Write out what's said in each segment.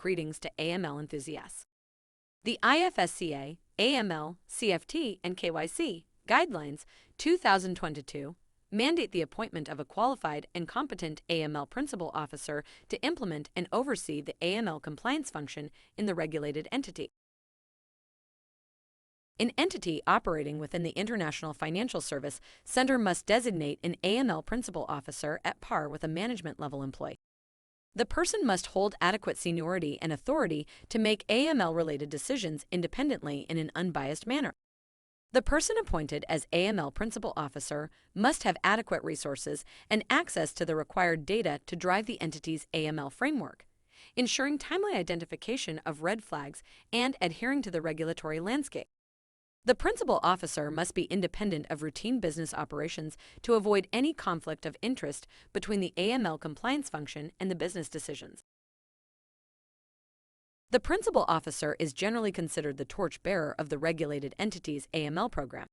greetings to AML enthusiasts. The IFSCA, AML, CFT, and KYC Guidelines 2022 mandate the appointment of a qualified and competent AML Principal Officer to implement and oversee the AML compliance function in the regulated entity. An entity operating within the International Financial Service Center must designate an AML Principal Officer at par with a management-level employee. The person must hold adequate seniority and authority to make AML-related decisions independently in an unbiased manner. The person appointed as AML Principal Officer must have adequate resources and access to the required data to drive the entity's AML framework, ensuring timely identification of red flags and adhering to the regulatory landscape. The principal officer must be independent of routine business operations to avoid any conflict of interest between the AML compliance function and the business decisions. The principal officer is generally considered the torchbearer of the regulated entity's AML program.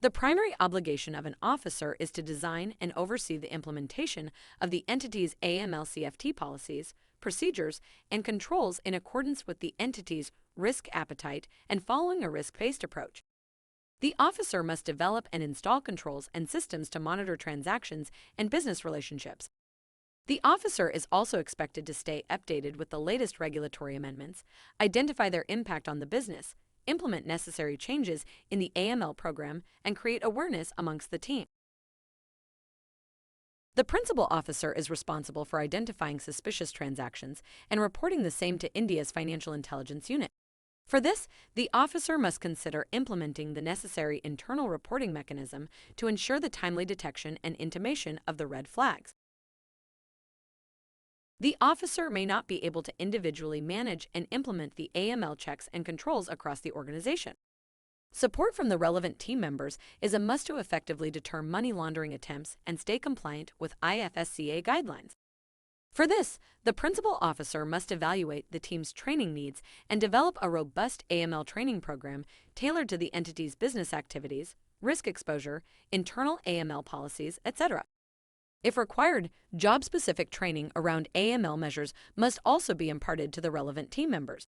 The primary obligation of an officer is to design and oversee the implementation of the entity's AML CFT policies, procedures, and controls in accordance with the entity's risk appetite and following a risk-based approach. The officer must develop and install controls and systems to monitor transactions and business relationships. The officer is also expected to stay updated with the latest regulatory amendments, identify their impact on the business, implement necessary changes in the AML program, and create awareness amongst the team. The principal officer is responsible for identifying suspicious transactions and reporting the same to India's Financial Intelligence Unit. For this, the officer must consider implementing the necessary internal reporting mechanism to ensure the timely detection and intimation of the red flags. The officer may not be able to individually manage and implement the AML checks and controls across the organization. Support from the relevant team members is a must to effectively deter money laundering attempts and stay compliant with IFSCA guidelines. For this, the principal officer must evaluate the team's training needs and develop a robust AML training program tailored to the entity's business activities, risk exposure, internal AML policies, etc. If required, job-specific training around AML measures must also be imparted to the relevant team members.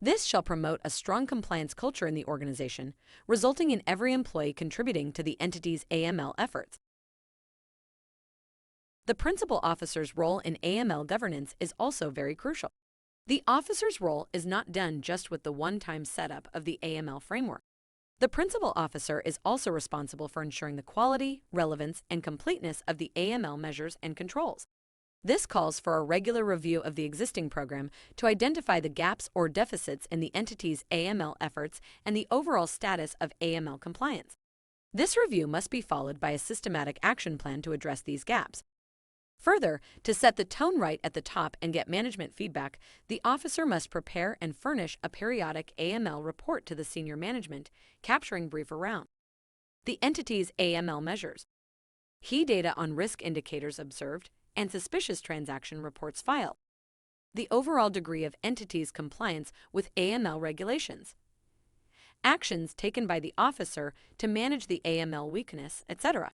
This shall promote a strong compliance culture in the organization, resulting in every employee contributing to the entity's AML efforts. The principal officer's role in AML governance is also very crucial. The officer's role is not done just with the one-time setup of the AML framework. The principal officer is also responsible for ensuring the quality, relevance, and completeness of the AML measures and controls. This calls for a regular review of the existing program to identify the gaps or deficits in the entity's AML efforts and the overall status of AML compliance. This review must be followed by a systematic action plan to address these gaps. Further, to set the tone right at the top and get management feedback, the officer must prepare and furnish a periodic AML report to the senior management, capturing brief around the entity's AML measures, key data on risk indicators observed, and suspicious transaction reports filed, the overall degree of entity's compliance with AML regulations, actions taken by the officer to manage the AML weakness, etc.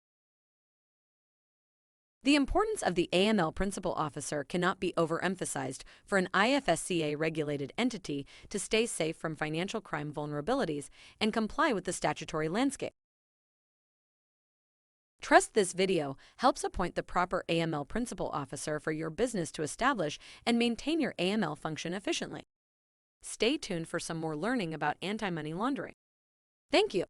The importance of the AML Principal Officer cannot be overemphasized for an IFSCA-regulated entity to stay safe from financial crime vulnerabilities and comply with the statutory landscape. Trust this video helps appoint the proper AML Principal Officer for your business to establish and maintain your AML function efficiently. Stay tuned for some more learning about anti-money laundering. Thank you.